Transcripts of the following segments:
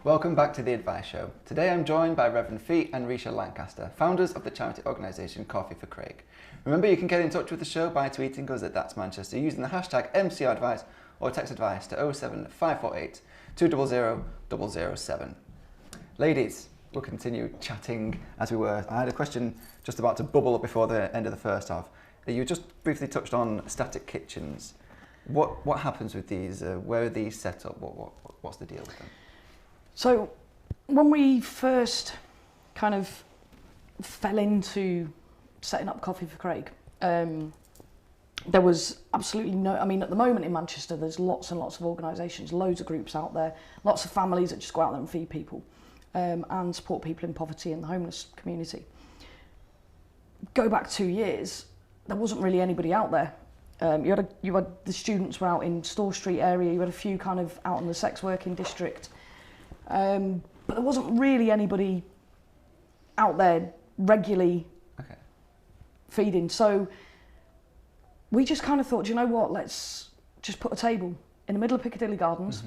Welcome back to The Advice Show. Today I'm joined by Reverend Fee and Risha Lancaster, founders of the charity organisation Coffee for Craig. Remember, you can get in touch with the show by tweeting us at That's Manchester using the hashtag MCRadvice or text advice to 07548 200 007. Ladies, we'll continue chatting as we were. I had a question just about to bubble up before the end of the first half. You just briefly touched on static kitchens. What happens with these? Where are these set up? What's the deal with them? So when we first kind of fell into setting up Coffee for Craig, there was absolutely no, I mean, at the moment in Manchester, there's lots and lots of organisations, loads of groups out there, lots of families that just go out there and feed people and support people in poverty and the homeless community. Go back 2 years, there wasn't really anybody out there. You had the students were out in Store Street area, you had a few kind of out in the sex working district, but there wasn't really anybody out there regularly feeding. So we just kind of thought, you know what, let's just put a table in the middle of Piccadilly Gardens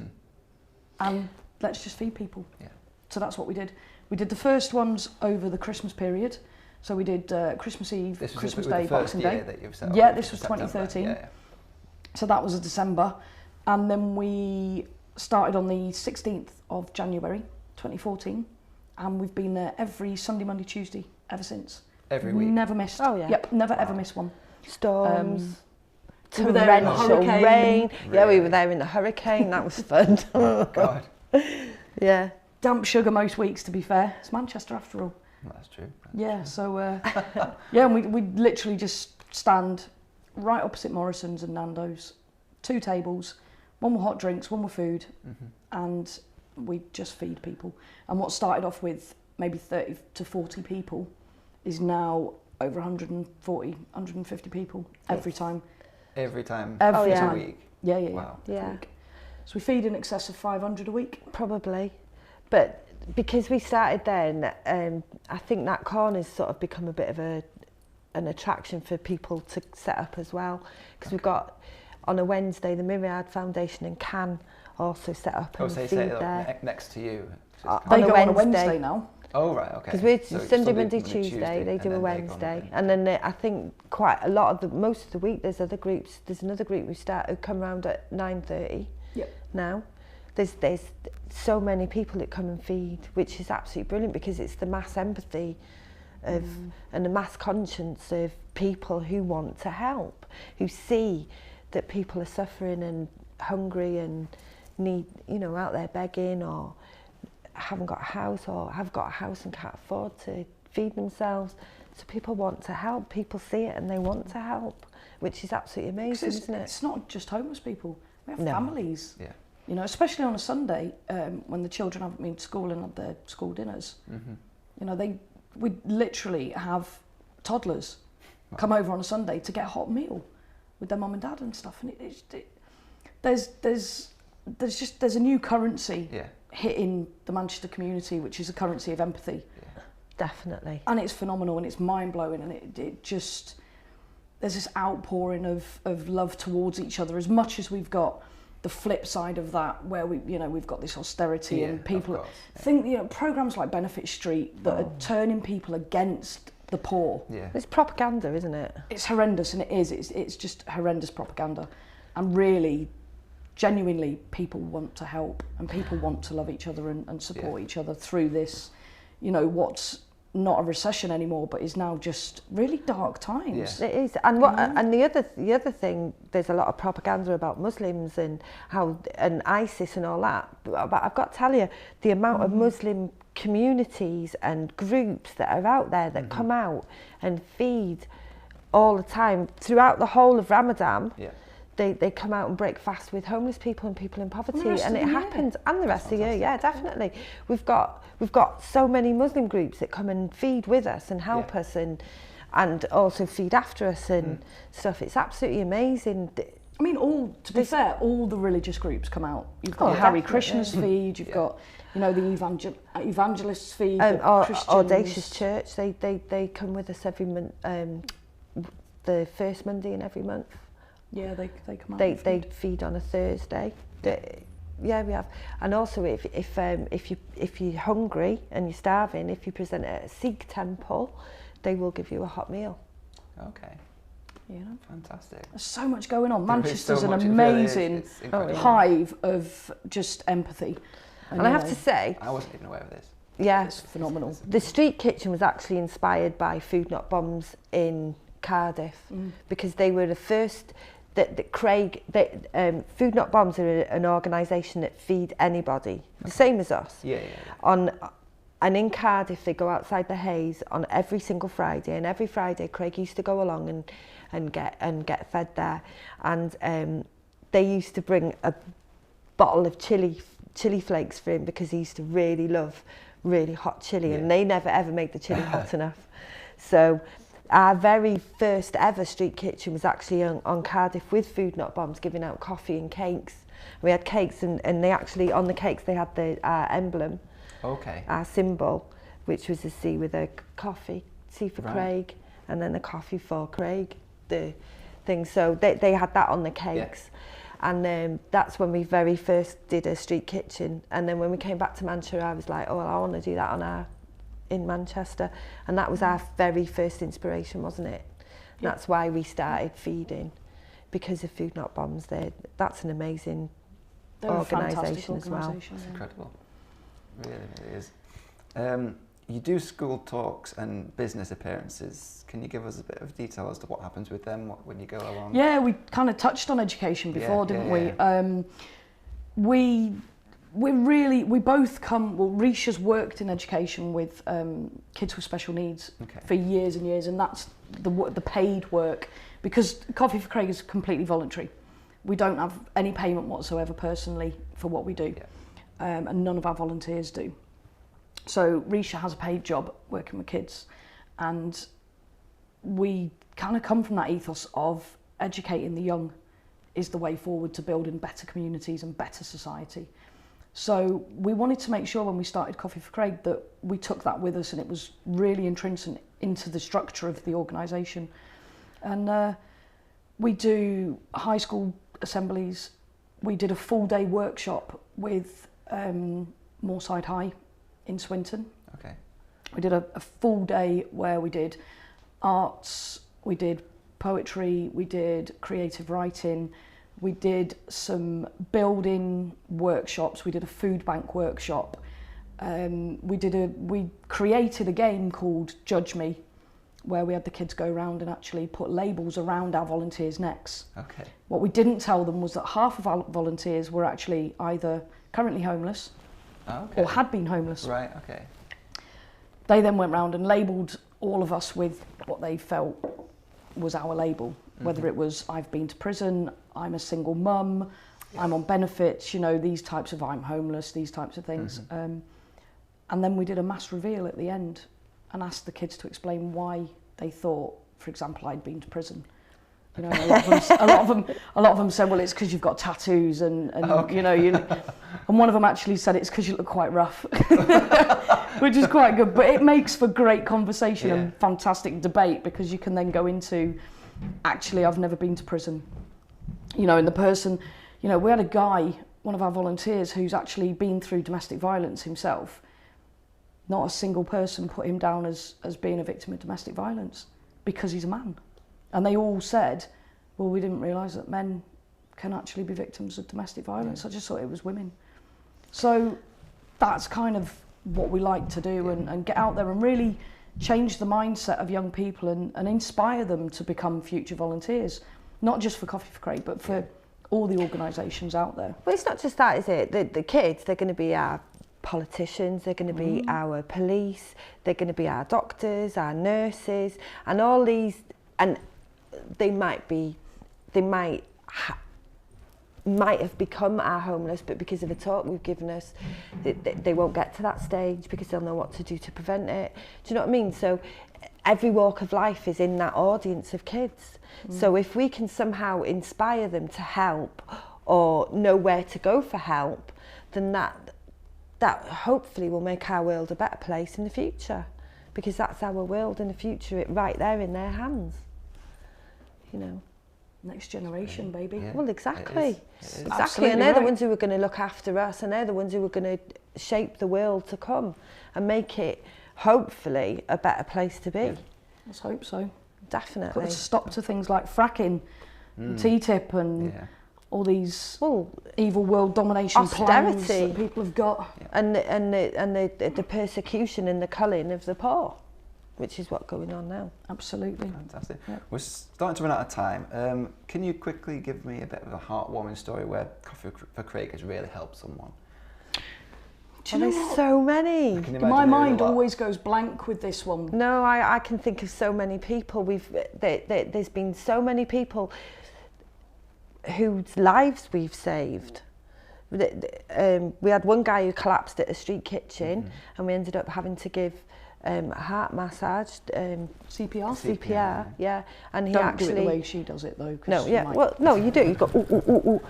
and let's just feed people. Yeah. So that's what we did. We did the first ones over the Christmas period. So we did Christmas Eve, Christmas Day, Boxing Day. Yeah, this was 2013. Yeah. So that was a December. And then we started on the 16th of January 2014. And we've been there every Sunday, Monday, Tuesday ever since. Every week? Never missed. Oh, yeah. Yep, never ever missed one. Storms, we were there in the torrential hurricane. rain. Really? Yeah, we were there in the hurricane. That was fun. Oh, God. Yeah. Damp sugar most weeks, to be fair. It's Manchester after all. That's true. Yeah, so yeah, and we literally just stand right opposite Morrison's and Nando's, 2 tables, one with hot drinks, one with food, and we just feed people. And what started off with maybe 30 to 40 people is now over 140, 150 people every time. Every time? Every time. Week? Yeah. Wow. Yeah. Week. So we feed in excess of 500 a week. Probably. But because we started then, I think that corner's sort of become a bit of an attraction for people to set up as well. Because we've got, on a Wednesday, the Myriad Foundation and Can also set up and feed there. Next to you? They go on a Wednesday now. Oh, right, okay. Because we're Sunday, Monday, Tuesday, they do a Wednesday. And then I think quite a lot of most of the week, there's other groups. There's another group who come around at 9:30 now. There's so many people that come and feed, which is absolutely brilliant because it's the mass empathy of and the mass conscience of people who want to help, who see that people are suffering and hungry and need, out there begging or haven't got a house or have got a house and can't afford to feed themselves. So people want to help, people see it and they want to help, which is absolutely amazing, isn't it? It's not just homeless people, we have families. Yeah. Especially on a Sunday when the children haven't been to school and had their school dinners. We literally have toddlers come over on a Sunday to get a hot meal with their mum and dad and stuff. And there's a new currency hitting the Manchester community, which is a currency of empathy. Yeah. Definitely. And it's phenomenal and it's mind blowing and it just there's this outpouring of love towards each other, as much as we've got the flip side of that, where we've got this austerity and people think, programs like Benefit Street that are turning people against the poor. Yeah. It's propaganda, isn't it? It's horrendous, and it is. It's just horrendous propaganda, and really, genuinely, people want to help and people want to love each other and support each other through this, what's not a recession anymore, but is now just really dark times. Yeah. It is, and and the other thing, there's a lot of propaganda about Muslims and ISIS and all that. But I've got to tell you, the amount of Muslim communities and groups that are out there that come out and feed all the time throughout the whole of Ramadan. Yeah. They come out and break fast with homeless people and people in poverty, and it happens, and the rest of the year, yeah, definitely. We've got so many Muslim groups that come and feed with us and help us and also feed after us and stuff. It's absolutely amazing. I mean, to be fair, all the religious groups come out. You've got Harry Krishna's feed, you've got, the evangelists feed, Audacious Church, they come with us every month, the first Monday in every month. Yeah, they come out. They feed on a Thursday. Yeah, we have. And also, if you're hungry and you're starving, if you present at a Sikh temple, they will give you a hot meal. Okay. You know, fantastic. There's so much going on. Manchester's so an much, amazing really hive of just empathy. And I have to say, I wasn't even aware of this. Yeah, it's phenomenal. The street kitchen was actually inspired by Food Not Bombs in Cardiff, because they were the first. Food Not Bombs are an organisation that feed anybody, the same as us. Yeah. And in Cardiff, they go outside the Haze on every single Friday, and every Friday Craig used to go along and get fed there, and they used to bring a bottle of chili flakes for him, because he used to really love really hot chili, and they never ever make the chili hot enough. So our very first ever street kitchen was actually on Cardiff with Food Not Bombs, giving out coffee and cakes. We had cakes, and they actually, on the cakes, they had our emblem, our symbol, which was a C with a coffee, C for Craig, and then the coffee for Craig, the thing. So they had that on the cakes. And that's when we very first did a street kitchen. And then when we came back to Manchester, I was like, oh, well, I want to do that in Manchester. And that was our very first inspiration, wasn't it? Yeah. That's why we started feeding, because of Food Not Bombs. That's an amazing organisation as well. It's incredible. Really, really is. You do school talks and business appearances. Can you give us a bit of detail as to what happens with them when you go along? Yeah, we kind of touched on education before, didn't we? We both come, well, Risha's worked in education with kids with special needs for years and years, and that's the paid work, because Coffee for Craig is completely voluntary. We don't have any payment whatsoever personally for what we do, and none of our volunteers do. So Risha has a paid job working with kids, and we kind of come from that ethos of educating the young is the way forward to building better communities and better society. So we wanted to make sure when we started Coffee for Craig that we took that with us, and it was really intrinsic into the structure of the organisation. And we do high school assemblies. We did a full day workshop with Moorside High in Swinton. Okay. We did a full day where we did arts, we did poetry, we did creative writing, we did some building workshops, we did a food bank workshop, we created a game called Judge Me, where we had the kids go around and actually put labels around our volunteers' necks. Okay. What we didn't tell them was that half of our volunteers were actually either currently homeless or had been homeless. Right, okay. They then went round and labelled all of us with what they felt was our label, whether it was I've been to prison, I'm a single mum, I'm on benefits, you know, these types of I'm homeless, these types of things. And then we did a mass reveal at the end and asked the kids to explain why they thought, for example, I'd been to prison. You know, a lot of them said, well, it's because you've got tattoos and you know, and one of them actually said it's because you look quite rough, which is quite good. But it makes for great conversation and fantastic debate, because you can then go into, actually, I've never been to prison. You know, and the person, you know, we had a guy, one of our volunteers, who's actually been through domestic violence himself. Not a single person put him down as being a victim of domestic violence, because he's a man. And they all said, well, we didn't realise that men can actually be victims of domestic violence. I just thought it was women. So that's kind of what we like to do, and get out there and really change the mindset of young people and inspire them to become future volunteers, not just for Coffee for Craig, but for all the organisations out there. Well, it's not just that, is it? The kids, they're going to be our politicians, they're going to be our police, they're going to be our doctors, our nurses, and all these, and they might have become our homeless, but because of the talk we've given us, they won't get to that stage because they'll know what to do to prevent it. Do you know what I mean? So every walk of life is in that audience of kids. So if we can somehow inspire them to help or know where to go for help, then that hopefully will make our world a better place in the future, because that's our world in the future, right there in their hands, you know. Next generation, baby. Yeah. Well, exactly. Exactly. Absolutely, and they're right. the ones who are going to look after us, and they're the ones who are going to shape the world to come and make it, hopefully, a better place to be. Yeah. Let's hope so. Definitely. Put a stop to things like fracking, TTIP, and all these evil world domination plans that people have got. Yeah. And the persecution and the culling of the poor, which is what's going on now. Absolutely. Fantastic. Yeah. We're starting to run out of time. Can you quickly give me a bit of a heartwarming story where Coffee for Craig has really helped someone? There's so many. My mind always goes blank with this one. No, I can think of so many people. There's been so many people whose lives we've saved. We had one guy who collapsed at a street kitchen, and we ended up having to give a heart massage, CPR. Yeah. And he Don't actually do it the way she does it though. No, yeah. Well, no, you do. You go ooh.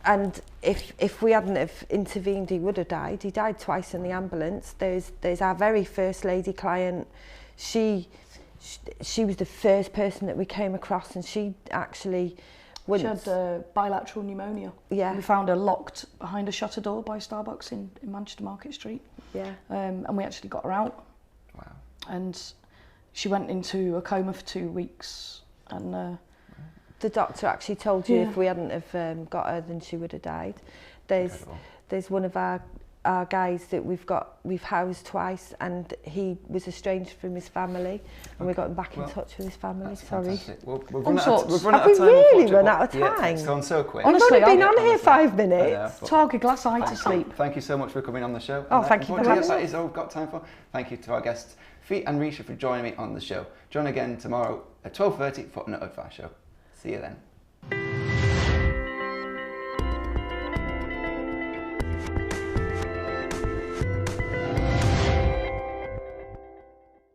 And if we hadn't have intervened, he would have died. He died twice in the ambulance. There's our very first lady client. She was the first person that we came across, and she actually wouldn't. She had bilateral pneumonia. Yeah. We found her locked behind a shutter door by Starbucks in Manchester Market Street. Yeah. And we actually got her out. Wow. And she went into a coma for 2 weeks, and the doctor actually told you if we hadn't have got her, then she would have died. There's one of our guys that we've housed twice, and he was estranged from his family, and we got him back in touch with his family. Sorry. We've run out of time. Have we really run out of time? Yeah, it's gone so quick. Honestly, I've only been on here 5 minutes. Talk a glass eye to sleep. Thank you so much for coming on the show. Oh, thank you for having me. That is all we've got time for. Thank you to our guests, Feet and Risha, for joining me on the show. Join again tomorrow at 12:30 for another Advice Show. See you then.